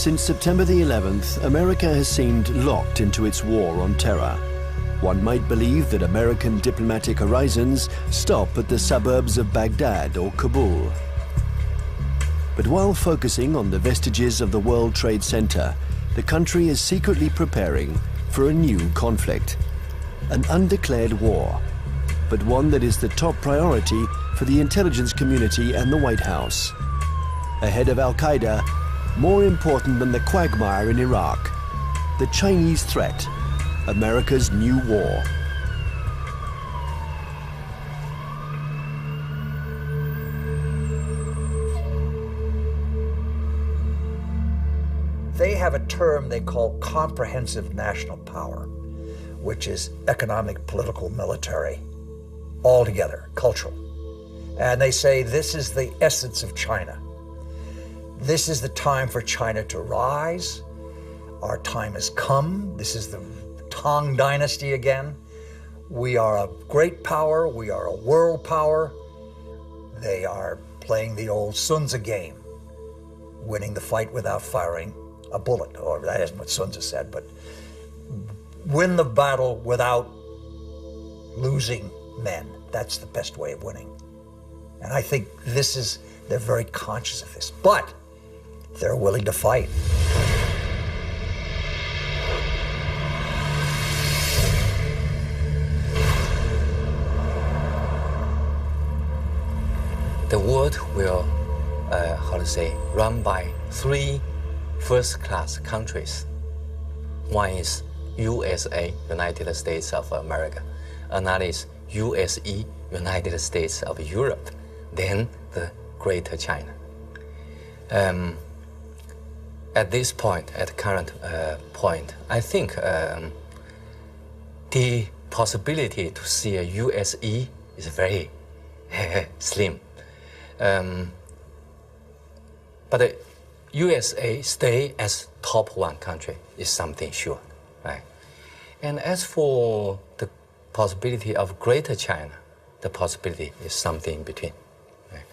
Since September the 11th, America has seemed locked into its war on terror. One might believe that American diplomatic horizons stop at the suburbs of Baghdad or Kabul. But while focusing on the vestiges of the World Trade Center, the country is secretly preparing for a new conflict, an undeclared war, but one that is the top priority for the intelligence community and the White House. Ahead of Al-Qaeda, more important than the quagmire in Iraq, the Chinese threat, America's new war. They have a term they call comprehensive national power, which is economic, political, military, all together, cultural. And they say this is the essence of China. This is the time for China to rise. Our time has come. This is the Tang Dynasty again. We are a great power. We are a world power. They are playing the old Sun Tzu game, winning the fight without firing a bullet, or that isn't what Sun Tzu said, but win the battle without losing men. That's the best way of winning. And I think they're very conscious of this, but they're willing to fight. The world will, run by three first-class countries. One is USA, United States of America. Another is USE, United States of Europe. Then the Greater China. At this point, at the current point, I think the possibility to see a USE is very slim. But the USA stay as top one country is something sure, right? And as for the possibility of Greater China, the possibility is something in between. Right?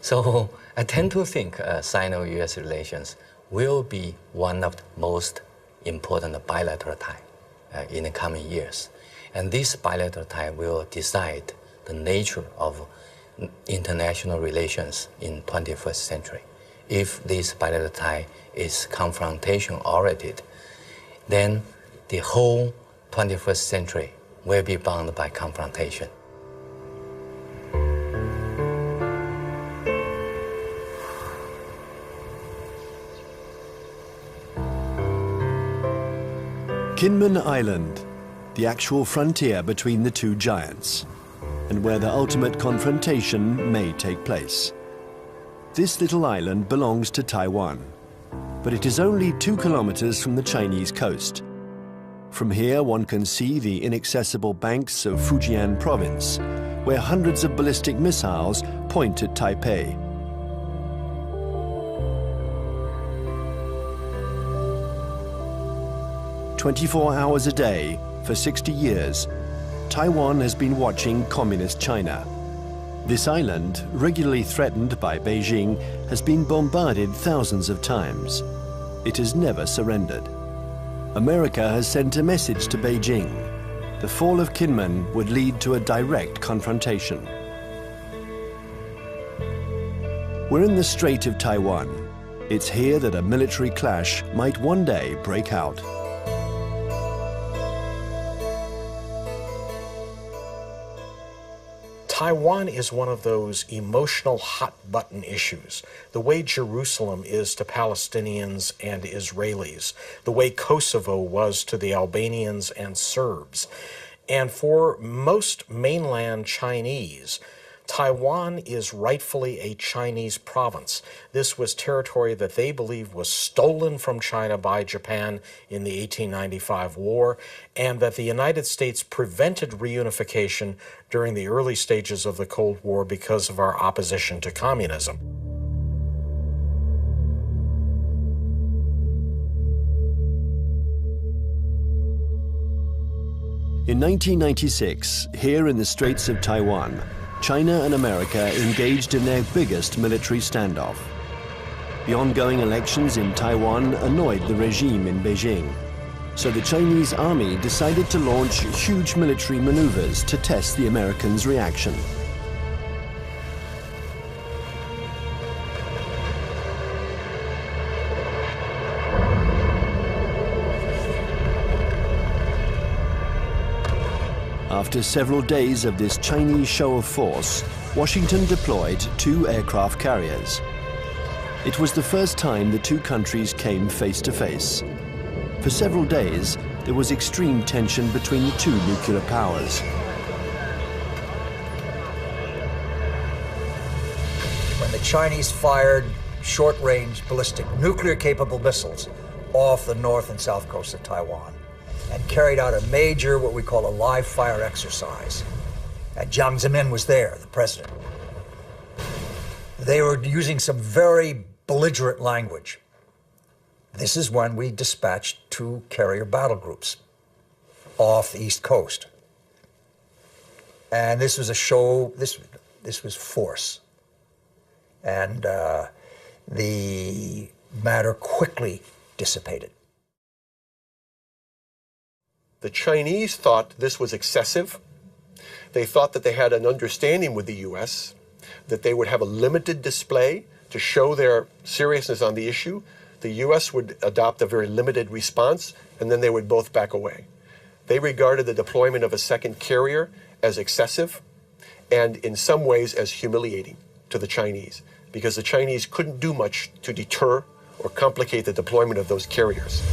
So I tend to think Sino-US relations will be one of the most important bilateral ties in the coming years. And this bilateral tie will decide the nature of international relations in 21st century. If this bilateral tie is confrontation-oriented, then the whole 21st century will be bound by confrontation. Kinmen Island, the actual frontier between the two giants, and where the ultimate confrontation may take place. This little island belongs to Taiwan, but it is only 2 kilometers from the Chinese coast. From here, one can see the inaccessible banks of Fujian province, where hundreds of ballistic missiles point at Taipei. "24 hours a day, for 60 years, Taiwan has been watching Communist China. This island, regularly threatened by Beijing, has been bombarded thousands of times. It has never surrendered. America has sent a message to Beijing. The fall of Kinmen would lead to a direct confrontation. We're in the Strait of Taiwan. It's here that a military clash might one day break out. Taiwan is one of those emotional hot-button issues, the way Jerusalem is to Palestinians and Israelis, the way Kosovo was to the Albanians and Serbs. And for most mainland Chinese, Taiwan is rightfully a Chinese province. This was territory that they believe was stolen from China by Japan in the 1895 war, and that the United States prevented reunification during the early stages of the Cold War because of our opposition to communism. In 1996, here in the Straits of Taiwan, China and America engaged in their biggest military standoff. The ongoing elections in Taiwan annoyed the regime in Beijing. So the Chinese army decided to launch huge military maneuvers to test the Americans' reaction. After several days of this Chinese show of force, Washington deployed 2 aircraft carriers. It was the first time the two countries came face to face. For several days, there was extreme tension between the two nuclear powers. When the Chinese fired short-range ballistic nuclear-capable missiles off the north and south coast of Taiwan and carried out a major, what we call a live-fire exercise. And Jiang Zemin was there, the president. They were using some very belligerent language. This is when we dispatched 2 carrier battle groups off the East Coast. And this was a show, this was force. And the matter quickly dissipated. The Chinese thought this was excessive. They thought that they had an understanding with the U.S., that they would have a limited display to show their seriousness on the issue. The U.S. would adopt a very limited response, and then they would both back away. They regarded the deployment of a second carrier as excessive and in some ways as humiliating to the Chinese, because the Chinese couldn't do much to deter or complicate the deployment of those carriers.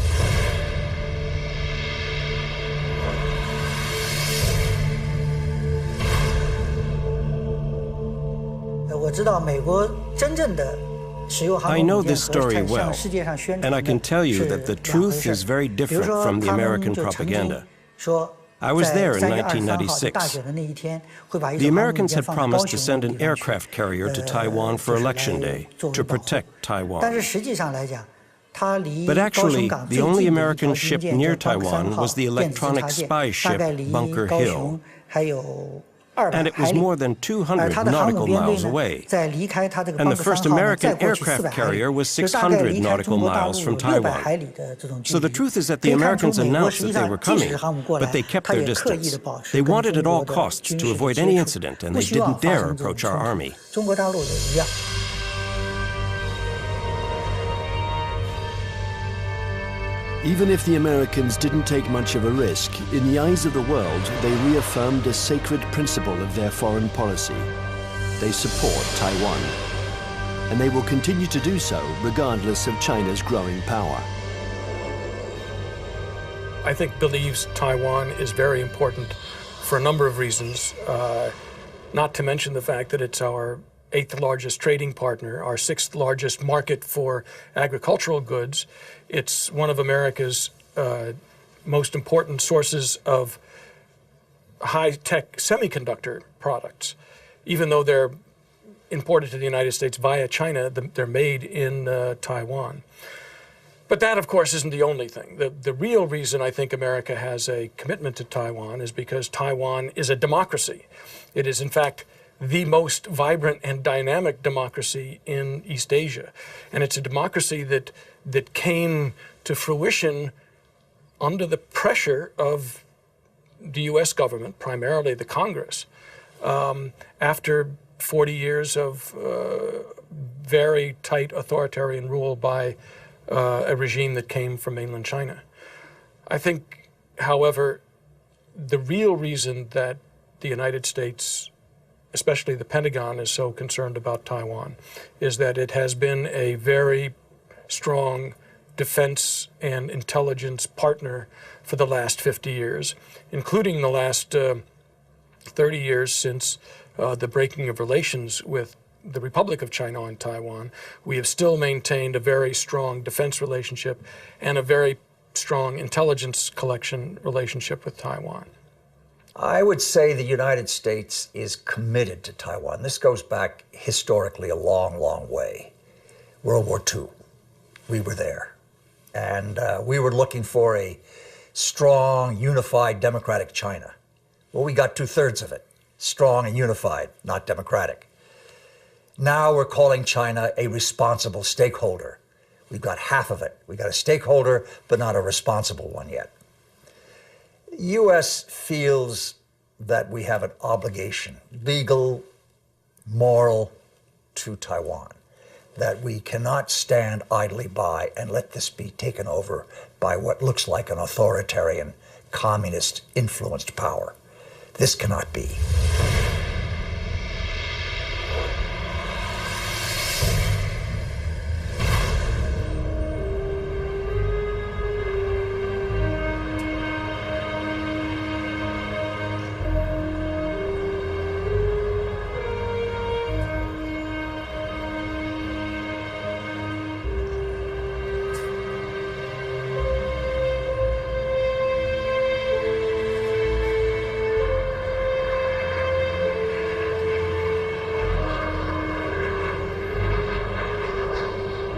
I know this story well, and I can tell you that the truth is very different from the American propaganda. I was there in 1996. The Americans had promised to send an aircraft carrier to Taiwan for Election Day to protect Taiwan. But actually, the only American ship near Taiwan was the electronic spy ship Bunker Hill. And it was more than 200 nautical miles away. And the first American aircraft carrier was 600 nautical miles from Taiwan. So the truth is that the Americans announced that they were coming, but they kept their distance. They wanted at all costs to avoid any incident, and they didn't dare approach our army. Even if the Americans didn't take much of a risk, in the eyes of the world, they reaffirmed a sacred principle of their foreign policy. They support Taiwan. And they will continue to do so regardless of China's growing power. I think believes Taiwan is very important for a number of reasons, not to mention the fact that it's our 8th largest trading partner, our 6th largest market for agricultural goods. It's one of America's most important sources of high-tech semiconductor products. Even though they're imported to the United States via China, they're made in Taiwan. But that, of course, isn't the only thing. The real reason I think America has a commitment to Taiwan is because Taiwan is a democracy. It is, in fact, the most vibrant and dynamic democracy in East Asia. And it's a democracy that came to fruition under the pressure of the U.S. government, primarily the Congress, after 40 years of very tight authoritarian rule by a regime that came from mainland China. I think, however, the real reason that the United States, especially the Pentagon, is so concerned about Taiwan is that it has been a very strong defense and intelligence partner for the last 50 years, including the last 30 years since the breaking of relations with the Republic of China and Taiwan. We have still maintained a very strong defense relationship and a very strong intelligence collection relationship with Taiwan. I would say the United States is committed to Taiwan. This goes back historically a long, long way. World War II, we were there. And we were looking for a strong, unified, democratic China. Well, we got 2/3 of it. Strong and unified, not democratic. Now we're calling China a responsible stakeholder. We've got half of it. We've got a stakeholder, but not a responsible one yet. The U.S. feels that we have an obligation, legal, moral, to Taiwan, that we cannot stand idly by and let this be taken over by what looks like an authoritarian, communist-influenced power. This cannot be.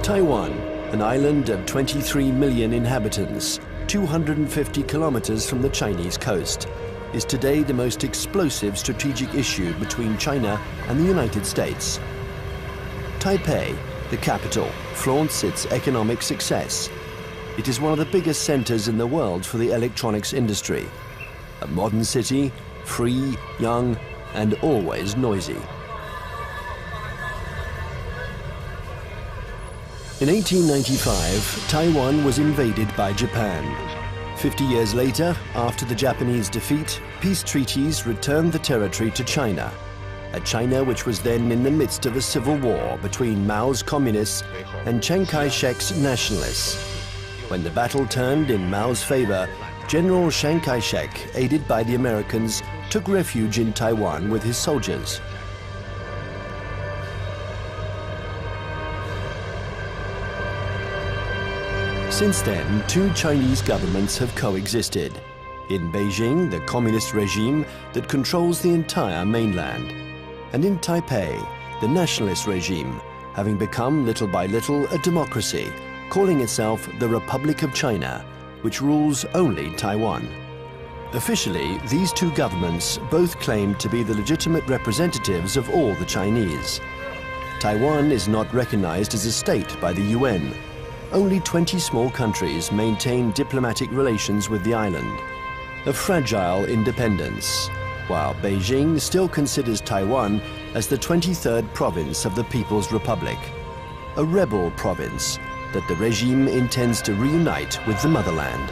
Taiwan, an island of 23 million inhabitants, 250 kilometers from the Chinese coast, is today the most explosive strategic issue between China and the United States. Taipei, the capital, flaunts its economic success. It is one of the biggest centers in the world for the electronics industry. A modern city, free, young, and always noisy. In 1895, Taiwan was invaded by Japan. 50 years later, after the Japanese defeat, peace treaties returned the territory to China, a China which was then in the midst of a civil war between Mao's communists and Chiang Kai-shek's nationalists. When the battle turned in Mao's favor, General Chiang Kai-shek, aided by the Americans, took refuge in Taiwan with his soldiers. Since then, two Chinese governments have coexisted. In Beijing, the communist regime that controls the entire mainland. And in Taipei, the nationalist regime, having become little by little a democracy, calling itself the Republic of China, which rules only Taiwan. Officially, these two governments both claim to be the legitimate representatives of all the Chinese. Taiwan is not recognized as a state by the UN. Only 20 small countries maintain diplomatic relations with the island. A fragile independence, while Beijing still considers Taiwan as the 23rd province of the People's Republic, a rebel province that the regime intends to reunite with the motherland.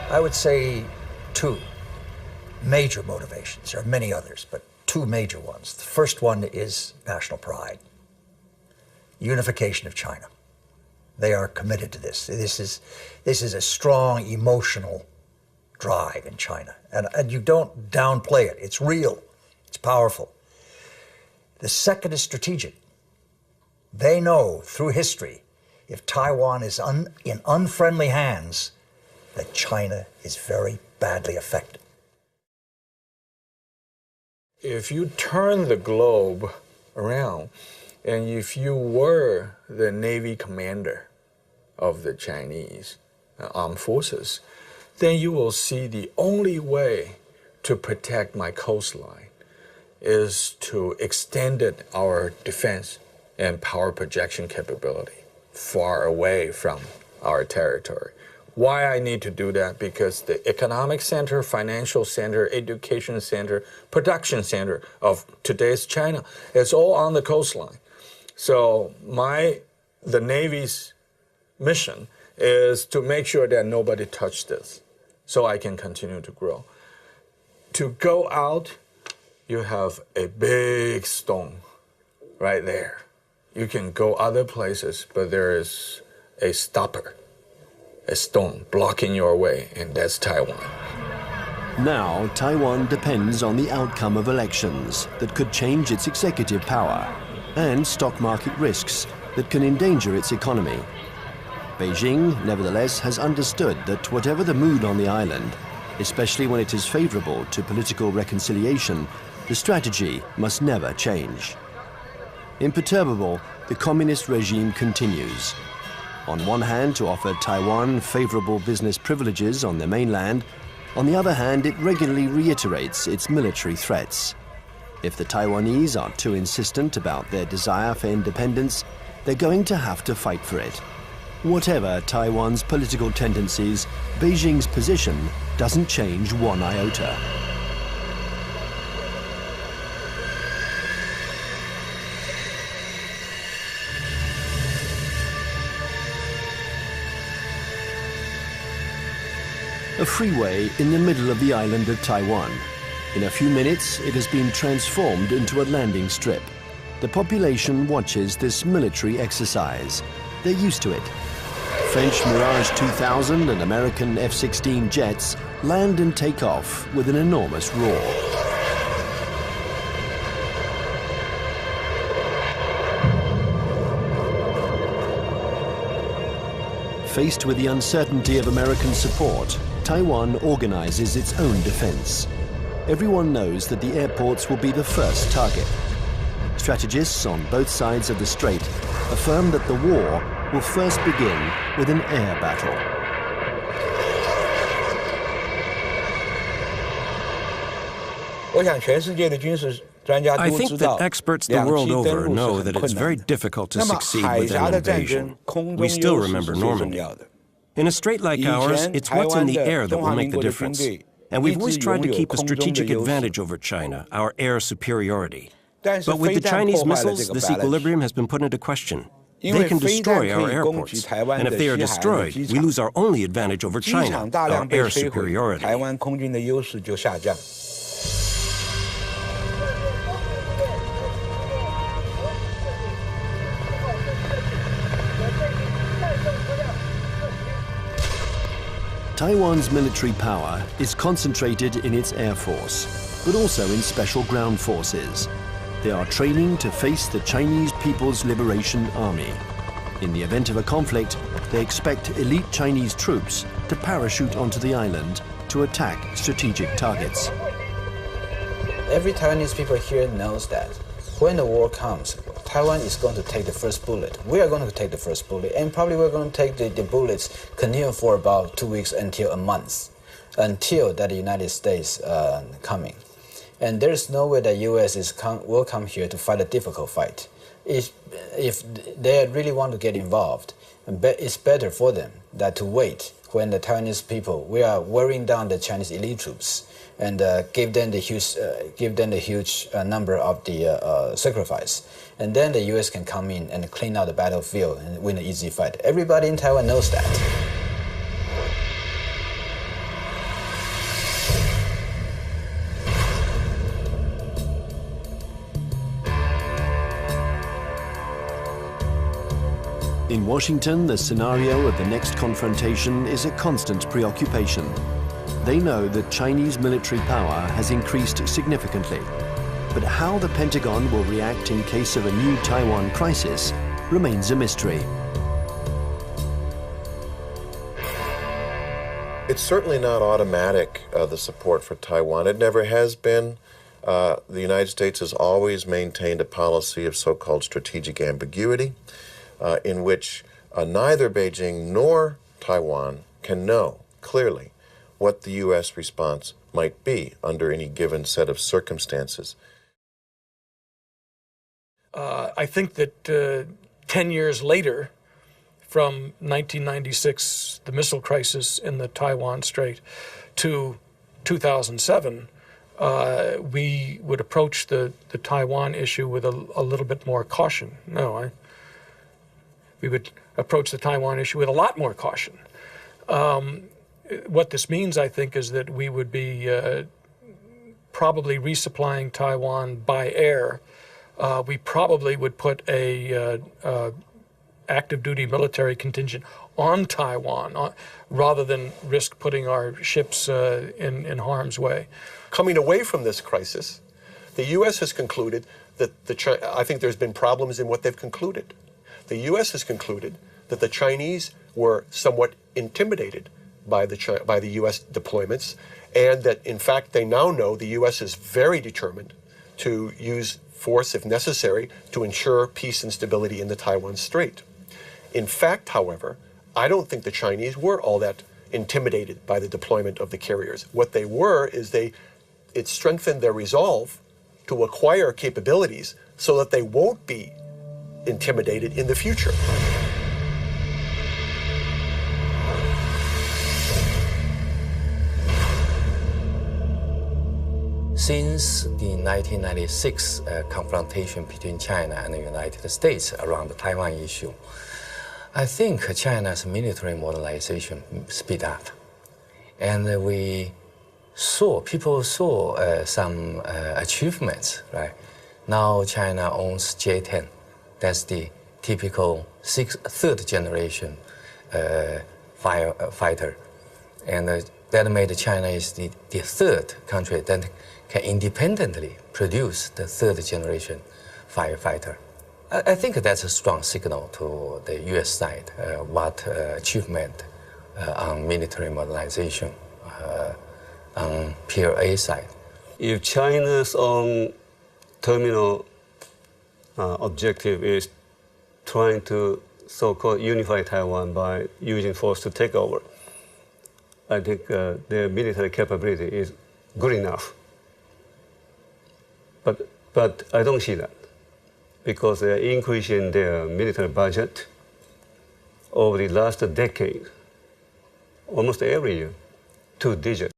I would say two major motivations. There are many others, but two major ones. The first one is national pride, unification of China. They are committed to this. This is a strong emotional drive in China. And you don't downplay it. It's real. It's powerful. The second is strategic. They know through history, if Taiwan is in unfriendly hands, that China is very badly affected. If you turn the globe around, and if you were the Navy commander of the Chinese armed forces, then you will see the only way to protect my coastline is to extend our defense and power projection capability far away from our territory. Why I need to do that? Because the economic center, financial center, education center, production center of today's China is all on the coastline. So the Navy's mission is to make sure that nobody touched this so I can continue to grow. To go out, you have a big stone right there. You can go other places, but there is a stopper, a stone blocking your way, and that's Taiwan. Now, Taiwan depends on the outcome of elections that could change its executive power and stock market risks that can endanger its economy. Beijing, nevertheless, has understood that whatever the mood on the island, especially when it is favorable to political reconciliation, the strategy must never change. Imperturbable, the communist regime continues. On one hand, to offer Taiwan favorable business privileges on the mainland. On the other hand, it regularly reiterates its military threats. If the Taiwanese are too insistent about their desire for independence, they're going to have to fight for it. Whatever Taiwan's political tendencies, Beijing's position doesn't change one iota. A freeway in the middle of the island of Taiwan. In a few minutes, it has been transformed into a landing strip. The population watches this military exercise. They're used to it. French Mirage 2000 and American F-16 jets land and take off with an enormous roar. Faced with the uncertainty of American support, Taiwan organizes its own defense. Everyone knows that the airports will be the first target. Strategists on both sides of the strait affirm that the war will first begin with an air battle. I think that experts the world over know that it's very difficult to succeed with an invasion. We still remember Normandy. In a strait like ours, it's what's in the air that will make the difference. And we've always tried to keep a strategic advantage over China, our air superiority. But with the Chinese missiles, this equilibrium has been put into question. They can destroy our airports, and if they are destroyed, we lose our only advantage over China, our air superiority. Taiwan's military power is concentrated in its air force, but also in special ground forces. They are training to face the Chinese People's Liberation Army. In the event of a conflict, they expect elite Chinese troops to parachute onto the island to attack strategic targets. Every Taiwanese people here knows that when the war comes, Taiwan is going to take the first bullet. We are going to take the first bullet, and probably we're going to take the bullets continue for about 2 weeks until a month, until that the United States coming. And there's no way that U.S. will come here to fight a difficult fight. If they really want to get involved, it's better for them that to wait when the Taiwanese people, we are wearing down the Chinese elite troops and give them the huge number of the sacrifice. And then the U.S. can come in and clean out the battlefield and win an easy fight. Everybody in Taiwan knows that. In Washington, the scenario of the next confrontation is a constant preoccupation. They know that Chinese military power has increased significantly. But how the Pentagon will react in case of a new Taiwan crisis remains a mystery. It's certainly not automatic, the support for Taiwan. It never has been. The United States has always maintained a policy of so-called strategic ambiguity, in which neither Beijing nor Taiwan can know clearly what the U.S. response might be under any given set of circumstances. I think that 10 years later, from 1996, the missile crisis in the Taiwan Strait, to 2007, we would approach the Taiwan issue with a little bit more caution. We would approach the Taiwan issue with a lot more caution. What this means, I think, is that we would be probably resupplying Taiwan by air. We probably would put a active duty military contingent on Taiwan rather than risk putting our ships in harm's way. Coming away from this crisis, the U.S. has concluded that I think there's been problems in what they've concluded. The U.S. has concluded that the Chinese were somewhat intimidated by the U.S. deployments, and that in fact they now know the U.S. is very determined to use force, if necessary, to ensure peace and stability in the Taiwan Strait. In fact, however, I don't think the Chinese were all that intimidated by the deployment of the carriers. What they were is it strengthened their resolve to acquire capabilities so that they won't be intimidated in the future. Since the 1996 confrontation between China and the United States around the Taiwan issue, I think China's military modernization speed up. And people saw some achievements, right? Now China owns J-10. That's the typical third generation fighter. And that made China is the third country that can independently produce the third generation firefighter. I think that's a strong signal to the US side, what achievement on military modernization on PLA side. If China's own terminal objective is trying to so-called unify Taiwan by using force to take over, I think their military capability is good enough. But I don't see that, because they're increasing their military budget over the last decade, almost every year, 2 digits.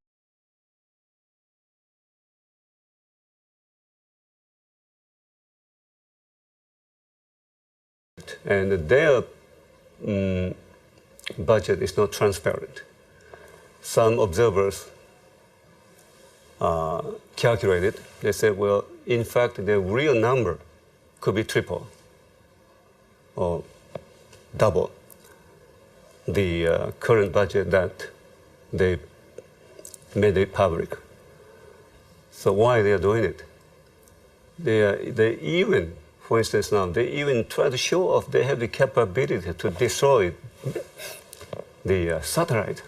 And their budget is not transparent. Some observers calculated, they said, well, in fact, the real number could be triple or double the current budget that they made it public. So why they are doing it? They even, for instance now, they even try to show off they have the capability to destroy the satellite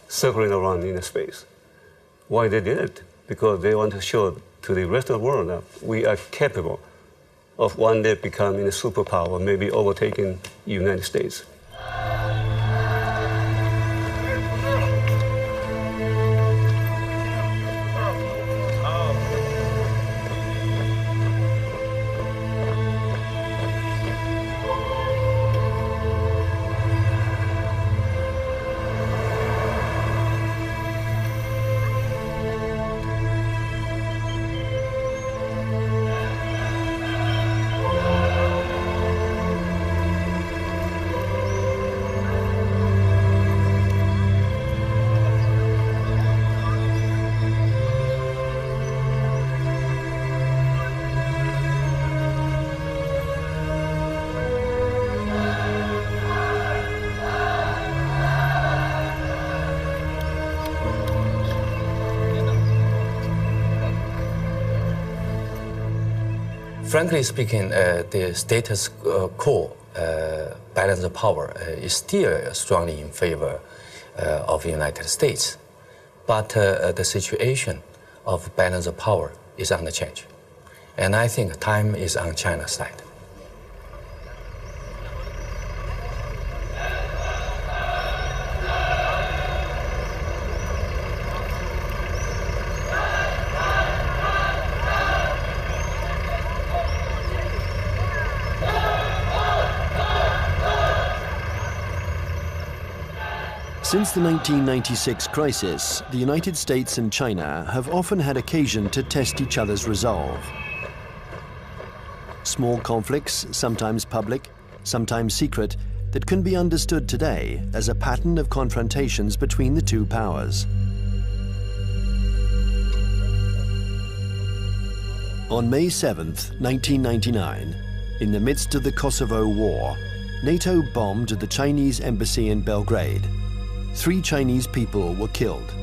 circling around in space. Why they did it? Because they want to show to the rest of the world that we are capable of one day becoming a superpower, maybe overtaking the United States. Frankly speaking, the status quo balance of power is still strongly in favor of the United States. But the situation of balance of power is on the change. And I think time is on China's side. Since the 1996 crisis, the United States and China have often had occasion to test each other's resolve. Small conflicts, sometimes public, sometimes secret, that can be understood today as a pattern of confrontations between the two powers. On May 7th, 1999, in the midst of the Kosovo War, NATO bombed the Chinese embassy in Belgrade. 3 Chinese people were killed.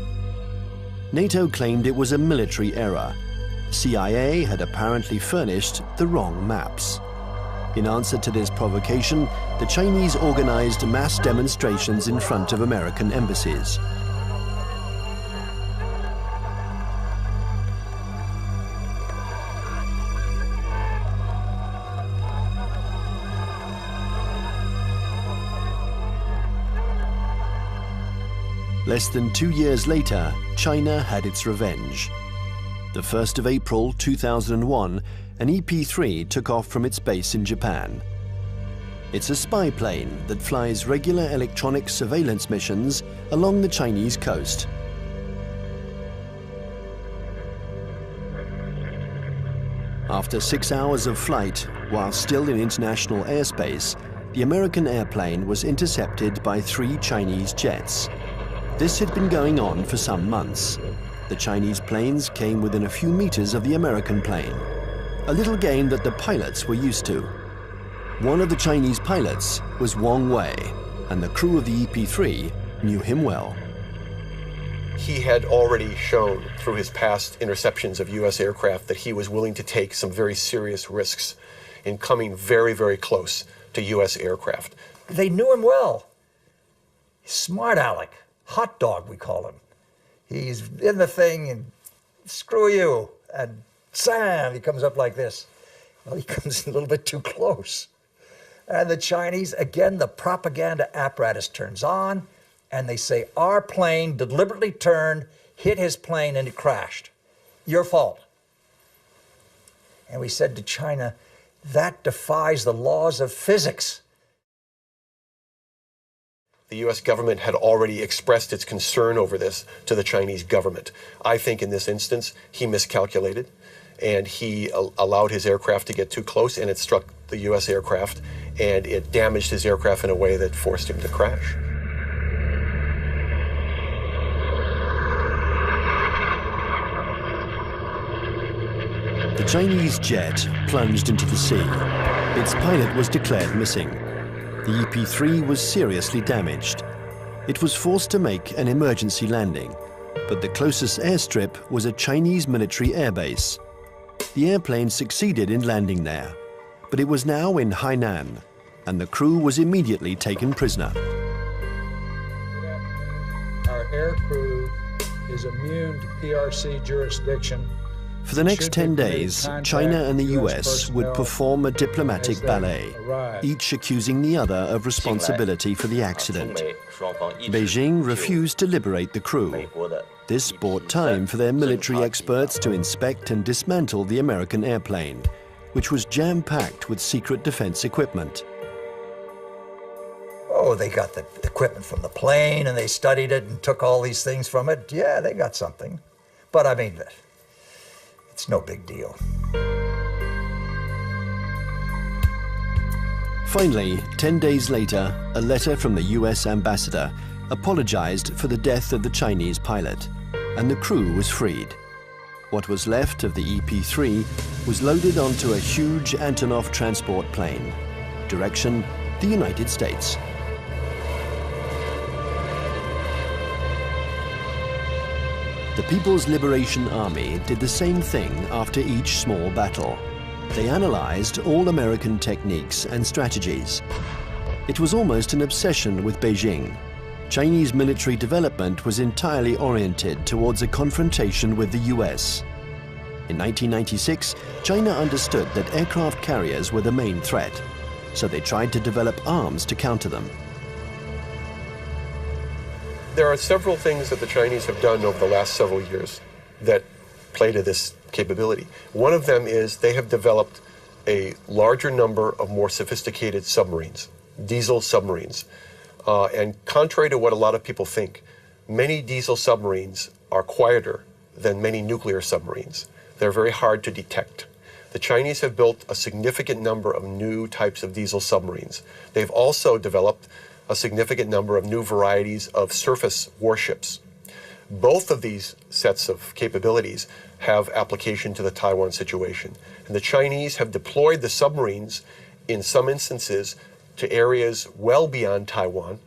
NATO claimed it was a military error. CIA had apparently furnished the wrong maps. In answer to this provocation, the Chinese organized mass demonstrations in front of American embassies. Less than 2 years later, China had its revenge. The 1st of April 2001, an EP-3 took off from its base in Japan. It's a spy plane that flies regular electronic surveillance missions along the Chinese coast. After 6 hours of flight, while still in international airspace, the American airplane was intercepted by 3 Chinese jets. This had been going on for some months. The Chinese planes came within a few meters of the American plane, a little game that the pilots were used to. One of the Chinese pilots was Wang Wei, and the crew of the EP-3 knew him well. He had already shown through his past interceptions of U.S. aircraft that he was willing to take some very serious risks in coming very, very close to U.S. aircraft. They knew him well. Smart Alec, hot dog we call him. He's in the thing and screw you, and Sam, he comes up like this. Well, he comes a little bit too close. And the Chinese, again, the propaganda apparatus turns on, and they say, our plane deliberately turned, hit his plane, and it crashed. Your fault. And we said to China, that defies the laws of physics. The U.S. government had already expressed its concern over this to the Chinese government. I think in this instance, he miscalculated, and he allowed his aircraft to get too close, and it struck the U.S. aircraft, and it damaged his aircraft in a way that forced him to crash. The Chinese jet plunged into the sea. Its pilot was declared missing. The EP-3 was seriously damaged. It was forced to make an emergency landing, but the closest airstrip was a Chinese military airbase. The airplane succeeded in landing there, but it was now in Hainan, and the crew was immediately taken prisoner. Our air crew is immune to PRC jurisdiction. For the next 10 days, China and the US would perform a diplomatic ballet, each accusing the other of responsibility for the accident. Beijing refused to liberate the crew. This bought time for their military experts to inspect and dismantle the American airplane, which was jam-packed with secret defense equipment. Oh, they got the equipment from the plane, and they studied it and took all these things from it. Yeah, they got something. But I mean, it's no big deal. Finally, 10 days later, a letter from the US ambassador apologized for the death of the Chinese pilot, and the crew was freed. What was left of the EP-3 was loaded onto a huge Antonov transport plane. Direction, the United States. The People's Liberation Army did the same thing after each small battle. They analyzed all American techniques and strategies. It was almost an obsession with Beijing. Chinese military development was entirely oriented towards a confrontation with the US. In 1996, China understood that aircraft carriers were the main threat, so they tried to develop arms to counter them. There are several things that the Chinese have done over the last several years that play to this capability. One of them is they have developed a larger number of more sophisticated submarines, diesel submarines. And contrary to what a lot of people think, many diesel submarines are quieter than many nuclear submarines. They're very hard to detect. The Chinese have built a significant number of new types of diesel submarines. They've also developed a significant number of new varieties of surface warships. Both of these sets of capabilities have application to the Taiwan situation. And the Chinese have deployed the submarines in some instances to areas well beyond Taiwan.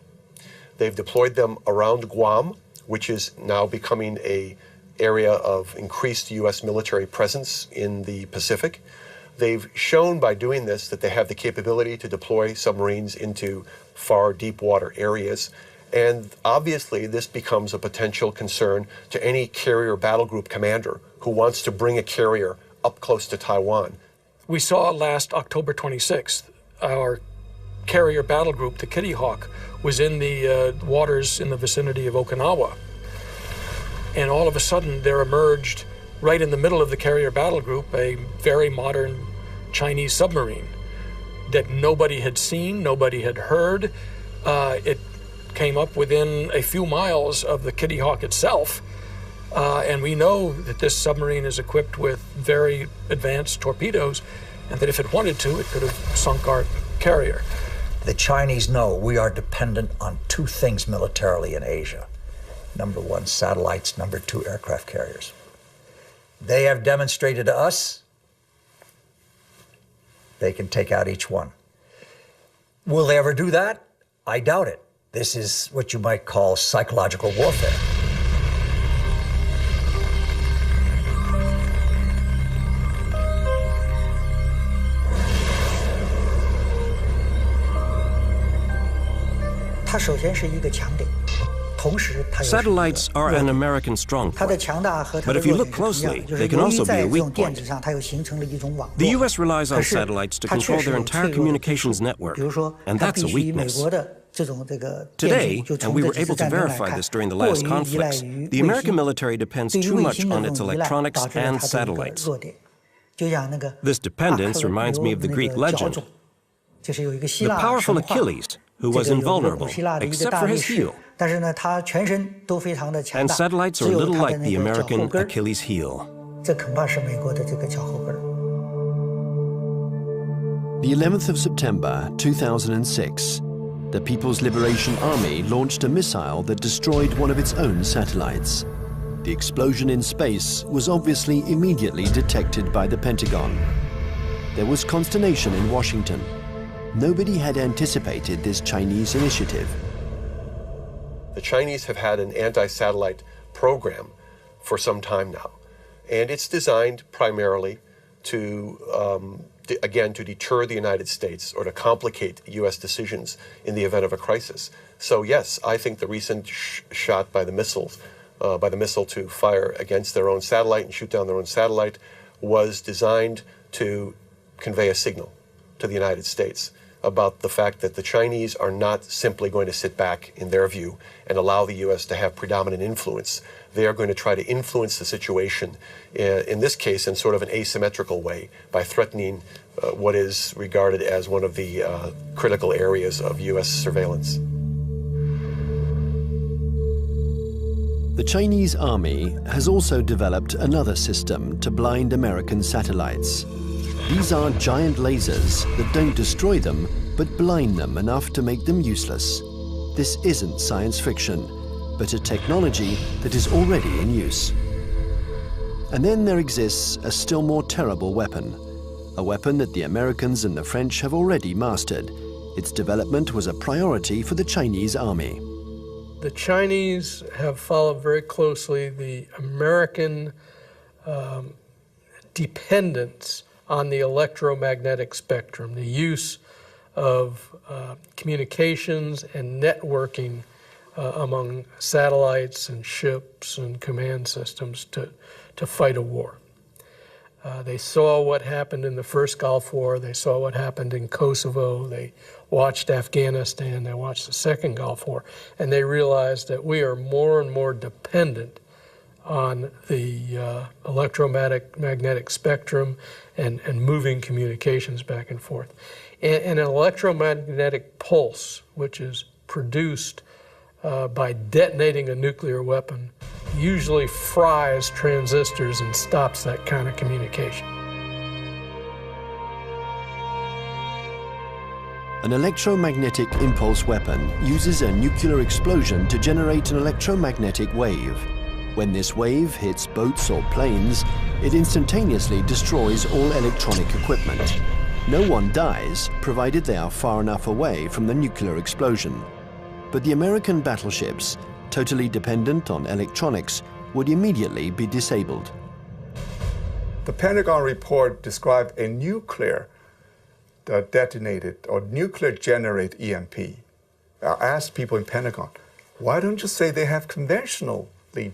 They've deployed them around Guam, which is now becoming an area of increased U.S. military presence in the Pacific. They've shown by doing this that they have the capability to deploy submarines into far deep water areas. And obviously, this becomes a potential concern to any carrier battle group commander who wants to bring a carrier up close to Taiwan. We saw last October 26th, our carrier battle group, the Kitty Hawk, was in the waters in the vicinity of Okinawa. And all of a sudden, there emerged right in the middle of the carrier battle group, a very modern Chinese submarine that nobody had seen, nobody had heard. It came up within a few miles of the Kitty Hawk itself. And we know that this submarine is equipped with very advanced torpedoes, and that if it wanted to, it could have sunk our carrier. The Chinese know we are dependent on two things militarily in Asia. Number one, satellites. Number two, aircraft carriers. They have demonstrated to us they can take out each one. Will they ever do that? I doubt it. This is what you might call psychological warfare. Satellites are an American strong point. But if you look closely, they can also be a weak point. The U.S. relies on satellites to control their entire communications network, and that's a weakness. Today, and we were able to verify this during the last conflicts, the American military depends too much on its electronics and satellites. This dependence reminds me of the Greek legend. The powerful Achilles, who was invulnerable, except for his heel. And satellites are a little like the American Achilles heel. The 11th of September 2006, the People's Liberation Army launched a missile that destroyed one of its own satellites. The explosion in space was obviously immediately detected by the Pentagon. There was consternation in Washington. Nobody had anticipated this Chinese initiative. The Chinese have had an anti-satellite program for some time now, and it's designed primarily to, again, to deter the United States or to complicate U.S. decisions in the event of a crisis. So yes, I think the recent shot by the missile to fire against their own satellite and shoot down their own satellite was designed to convey a signal to the United States about the fact that the Chinese are not simply going to sit back, in their view, and allow the U.S. to have predominant influence. They are going to try to influence the situation, in this case, in sort of an asymmetrical way, by threatening what is regarded as one of the critical areas of U.S. surveillance. The Chinese army has also developed another system to blind American satellites. These are giant lasers that don't destroy them, but blind them enough to make them useless. This isn't science fiction, but a technology that is already in use. And then there exists a still more terrible weapon, a weapon that the Americans and the French have already mastered. Its development was a priority for the Chinese army. The Chinese have followed very closely the American dependence on the electromagnetic spectrum, the use of communications and networking among satellites and ships and command systems to fight a war. They saw what happened in the first Gulf War, they saw what happened in Kosovo, they watched Afghanistan, they watched the second Gulf War, and they realized that we are more and more dependent on the electromagnetic spectrum and moving communications back and forth. And an electromagnetic pulse, which is produced by detonating a nuclear weapon, usually fries transistors and stops that kind of communication. An electromagnetic impulse weapon uses a nuclear explosion to generate an electromagnetic wave. When this wave hits boats or planes, it instantaneously destroys all electronic equipment. No one dies, provided they are far enough away from the nuclear explosion. But the American battleships, totally dependent on electronics, would immediately be disabled. The Pentagon report described a nuclear detonated or nuclear generate EMP. I asked people in Pentagon, why don't you say they have conventionally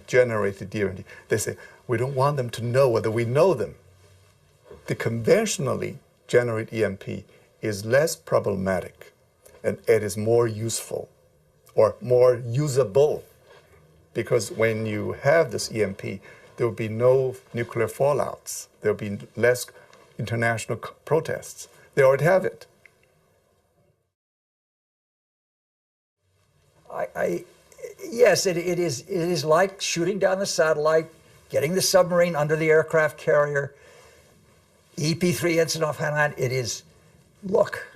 generated EMP? They say, we don't want them to know whether we know them. The conventionally generated EMP is less problematic and it is more useful or more usable, because when you have this EMP, there will be no nuclear fallouts. There will be less international protests. They already have it. Yes, it is like shooting down the satellite, getting the submarine under the aircraft carrier, EP-3 incident off Hainan. It is, look,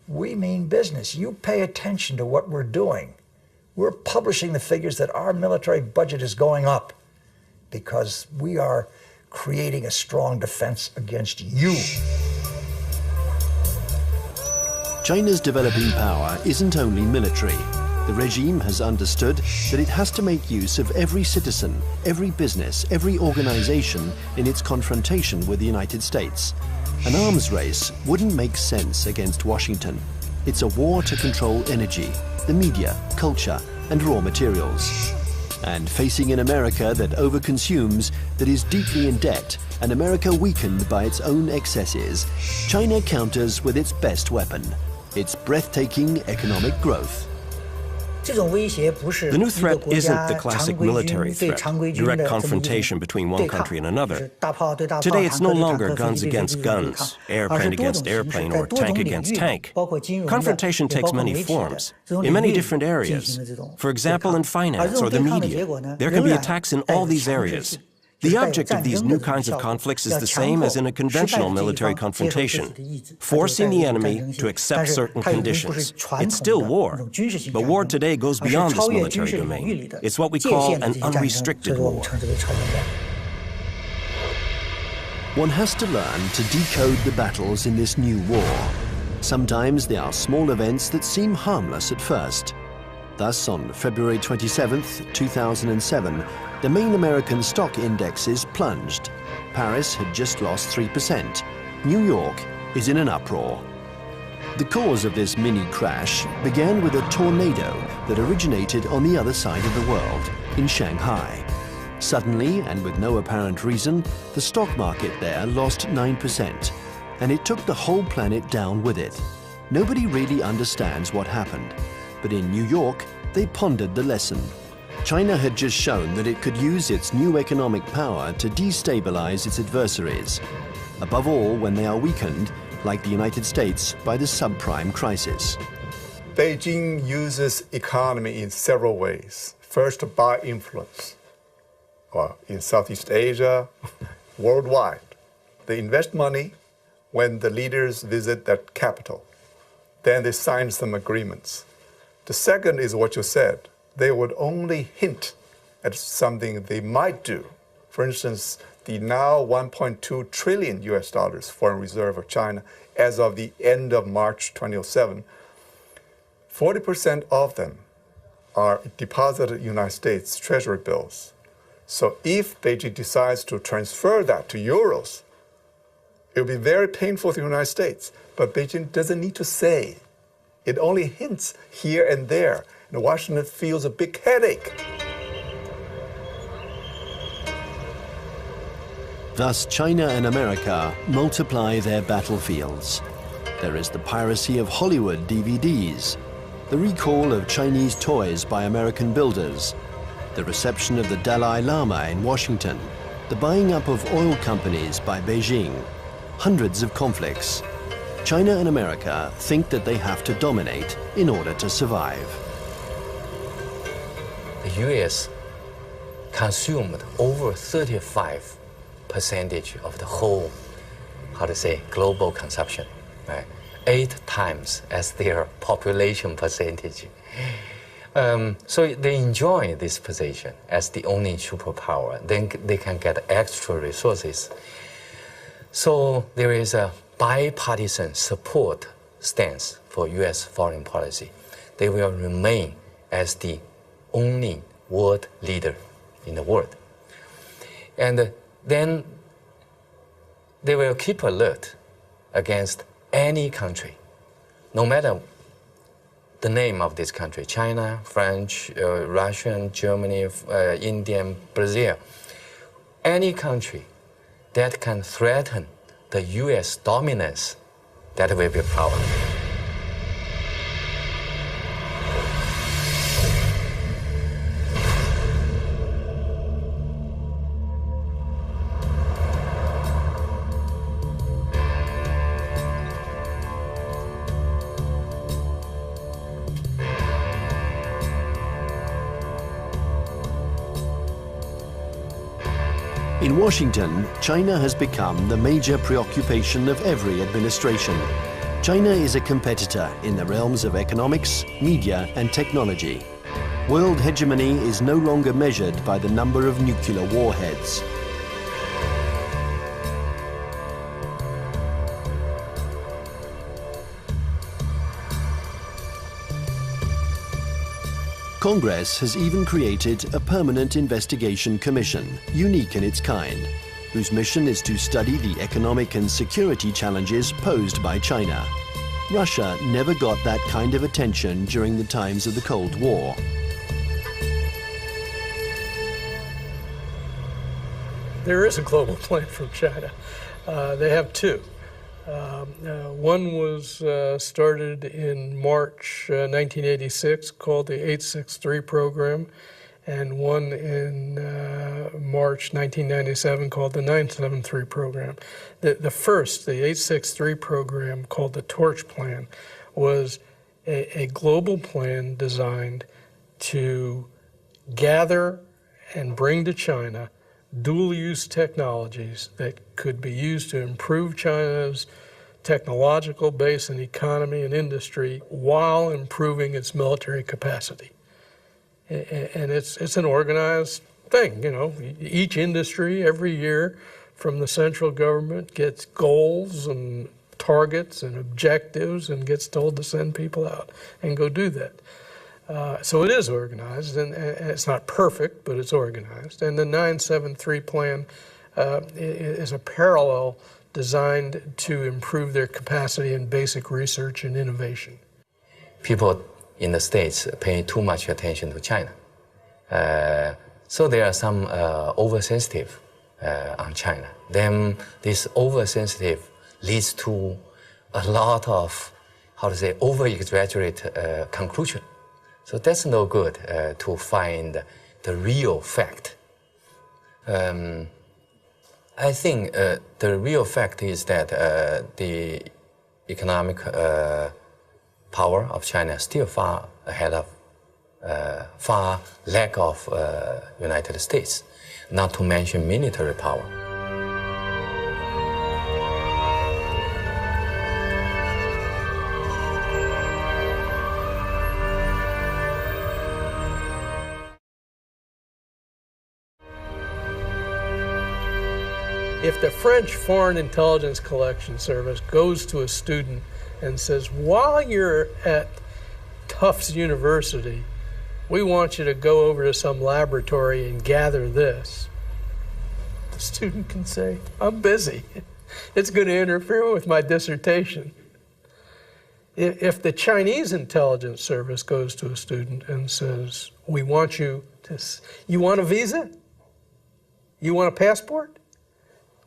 we mean business. You pay attention to what we're doing. We're publishing the figures that our military budget is going up because we are creating a strong defense against you. China's developing power isn't only military. The regime has understood that it has to make use of every citizen, every business, every organization in its confrontation with the United States. An arms race wouldn't make sense against Washington. It's a war to control energy, the media, culture, and raw materials. And facing an America that overconsumes, that is deeply in debt, an America weakened by its own excesses, China counters with its best weapon, its breathtaking economic growth. The new threat isn't the classic military threat, direct confrontation between one country and another. Today it's no longer guns against guns, airplane against airplane, or tank against tank. Confrontation takes many forms, in many different areas. For example, in finance or the media, there can be attacks in all these areas. The object of these new kinds of conflicts is the same as in a conventional military confrontation, forcing the enemy to accept certain conditions. It's still war, but war today goes beyond this military domain. It's what we call an unrestricted war. One has to learn to decode the battles in this new war. Sometimes they are small events that seem harmless at first. Thus, on February 27, 2007, the main American stock indexes plunged. Paris had just lost 3%. New York is in an uproar. The cause of this mini crash began with a tornado that originated on the other side of the world, in Shanghai. Suddenly, and with no apparent reason, the stock market there lost 9%, and it took the whole planet down with it. Nobody really understands what happened, but in New York, they pondered the lesson. China had just shown that it could use its new economic power to destabilize its adversaries, above all when they are weakened, like the United States, by the subprime crisis. Beijing uses economy in several ways. First, by influence. In Southeast Asia, worldwide. They invest money when the leaders visit that capital. Then they sign some agreements. The second is what you said. They would only hint at something they might do. For instance, the now $1.2 trillion foreign reserve of China as of the end of March 2007, 40% of them are deposited in United States Treasury bills. So if Beijing decides to transfer that to euros, it will be very painful to the United States. But Beijing doesn't need to say. It only hints here and there. And Washington feels a big headache. Thus, China and America multiply their battlefields. There is the piracy of Hollywood DVDs, the recall of Chinese toys by American builders, the reception of the Dalai Lama in Washington, the buying up of oil companies by Beijing, hundreds of conflicts. China and America think that they have to dominate in order to survive. The US consumed over 35% of the whole, global consumption, right? 8 times as their population percentage. So they enjoy this position as the only superpower. Then they can get extra resources. So there is a bipartisan support stance for US foreign policy. They will remain as the only world leader in the world. And then they will keep alert against any country, no matter the name of this country, China, French, Russian, Germany, Indian, Brazil, any country that can threaten the US dominance, that will be a problem. In Washington, China has become the major preoccupation of every administration. China is a competitor in the realms of economics, media, and technology. World hegemony is no longer measured by the number of nuclear warheads. Congress has even created a permanent investigation commission, unique in its kind, whose mission is to study the economic and security challenges posed by China. Russia never got that kind of attention during the times of the Cold War. There is a global plan from China. They have two. One was started in March 1986, called the 863 program, and one in March 1997 called the 973 program. The first, the 863 program, called the Torch Plan, was a global plan designed to gather and bring to China dual-use technologies that could be used to improve China's technological base and economy and industry while improving its military capacity. And it's an organized thing, you know. Each industry every year from the central government gets goals and targets and objectives and gets told to send people out and go do that. So it is organized, and it's not perfect, but it's organized. And the 973 plan is a parallel designed to improve their capacity in basic research and innovation. People in the States pay too much attention to China. So there are some oversensitive on China. Then this oversensitive leads to a lot of, over-exaggerate conclusion. So that's no good to find the real fact. I think the real fact is that the economic power of China is still far ahead of, far lack of United States, not to mention military power. If the French Foreign Intelligence Collection Service goes to a student and says, while you're at Tufts University, we want you to go over to some laboratory and gather this, the student can say, I'm busy. It's going to interfere with my dissertation. If the Chinese intelligence service goes to a student and says, we want you to, you want a visa? You want a passport?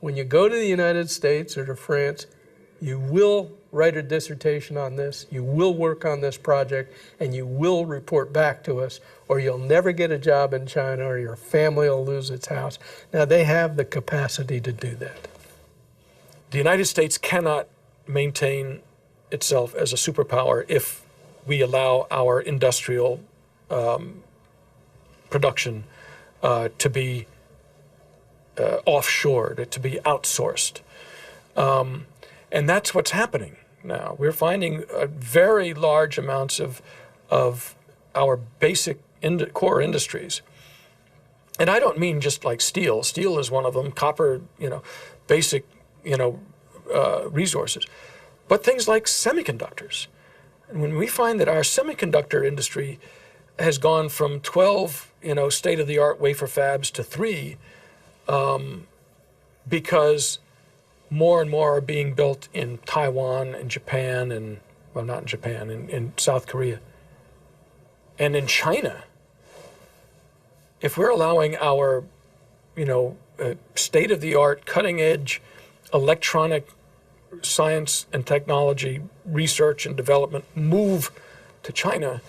When you go to the United States or to France, you will write a dissertation on this, you will work on this project, and you will report back to us, or you'll never get a job in China, or your family will lose its house. Now, they have the capacity to do that. The United States cannot maintain itself as a superpower if we allow our industrial production to be offshored, to be outsourced. And that's what's happening now. We're finding very large amounts of our basic core industries. And I don't mean just like steel. Steel is one of them, copper, basic, resources. But things like semiconductors. And when we find that our semiconductor industry has gone from 12, state-of-the-art wafer fabs to 3, because more and more are being built in Taiwan and Japan and, well, not in Japan, in South Korea. And in China, if we're allowing our, state-of-the-art, cutting-edge electronic science and technology research and development move to China,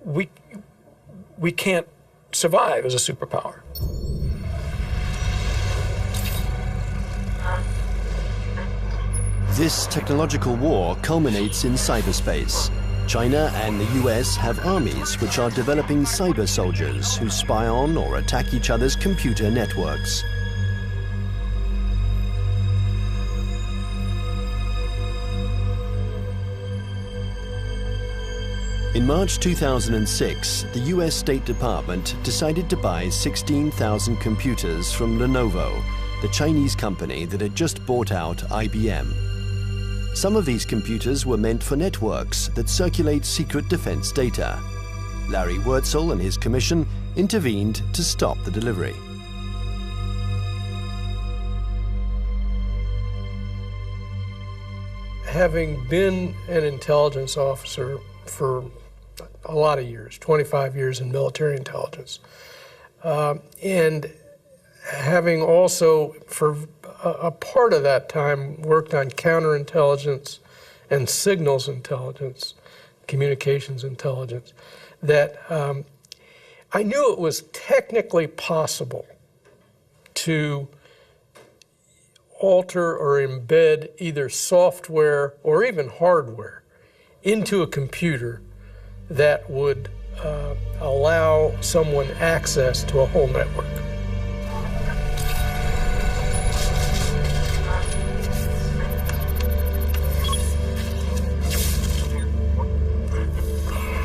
we can't survive as a superpower. This technological war culminates in cyberspace. China and the US have armies which are developing cyber soldiers who spy on or attack each other's computer networks. In March 2006, the US State Department decided to buy 16,000 computers from Lenovo, the Chinese company that had just bought out IBM. Some of these computers were meant for networks that circulate secret defense data. Larry Wurtzel and his commission intervened to stop the delivery. Having been an intelligence officer for a lot of years, 25 years in military intelligence, and having also, for a part of that time, worked on counterintelligence and signals intelligence, communications intelligence, that I knew it was technically possible to alter or embed either software or even hardware into a computer that would allow someone access to a whole network.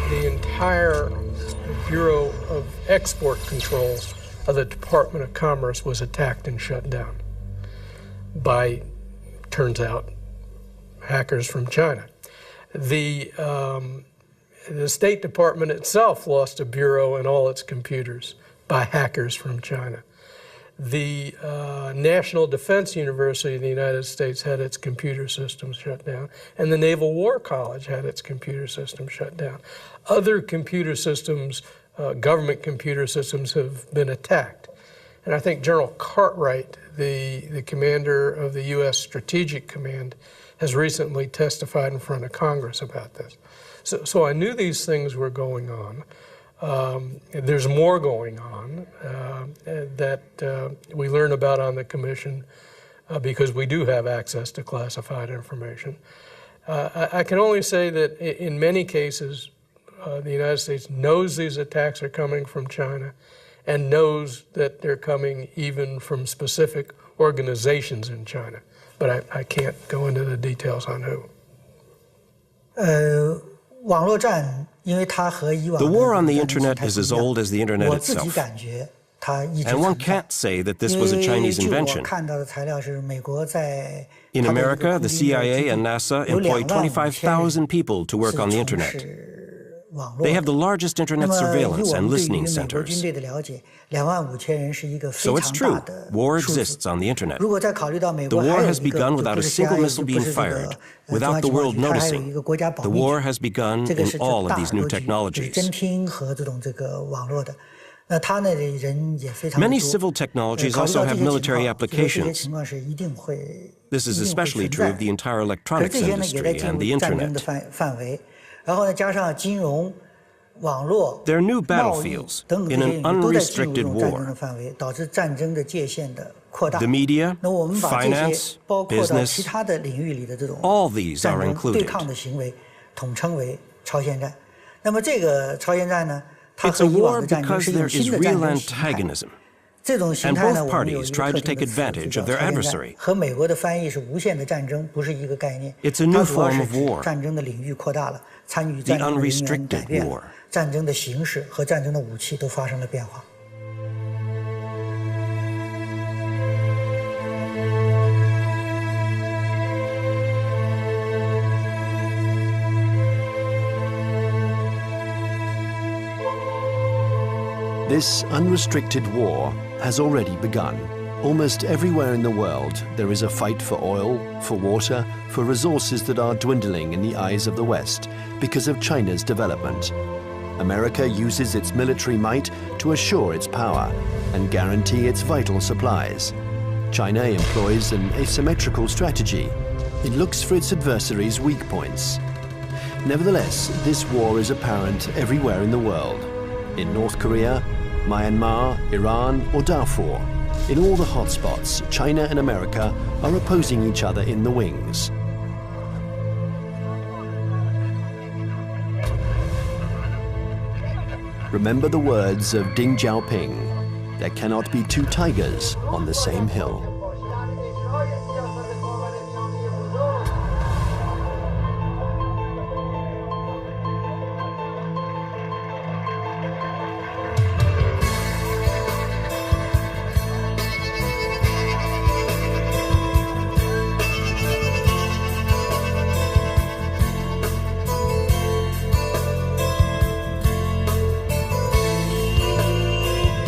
The entire Bureau of Export Controls of the Department of Commerce was attacked and shut down by, turns out, hackers from China. The State Department itself lost a bureau and all its computers by hackers from China. The National Defense University of the United States had its computer systems shut down, and the Naval War College had its computer system shut down. Other computer systems, government computer systems, have been attacked. And I think General Cartwright, the commander of the U.S. Strategic Command, has recently testified in front of Congress about this. So I knew these things were going on. There's more going on that we learn about on the Commission because we do have access to classified information. I can only say that in many cases, the United States knows these attacks are coming from China and knows that they're coming even from specific organizations in China. But I can't go into the details on who. The war on the internet is as old as the internet itself. And one can't say that this was a Chinese invention. In America, the CIA and NASA employ 25,000 people to work on the internet. They have the largest internet surveillance and listening centers. So it's true, war exists on the internet. The war has begun without a single missile being fired, without the world noticing. The war has begun in all of these new technologies. Many civil technologies also have military applications. This is especially true of the entire electronics industry and the internet. They're new battlefields in an unrestricted war. The media, finance, business, all these are included. It's a war because there is real antagonism, and both parties try to take advantage of their adversary. It's a new form of war, the unrestricted war. This unrestricted war has already begun. Almost everywhere in the world, there is a fight for oil, for water, for resources that are dwindling in the eyes of the West because of China's development. America uses its military might to assure its power and guarantee its vital supplies. China employs an asymmetrical strategy. It looks for its adversaries' weak points. Nevertheless, this war is apparent everywhere in the world. In North Korea, Myanmar, Iran, or Darfur. In all the hotspots, China and America are opposing each other in the wings. Remember the words of Deng Xiaoping: there cannot be two tigers on the same hill.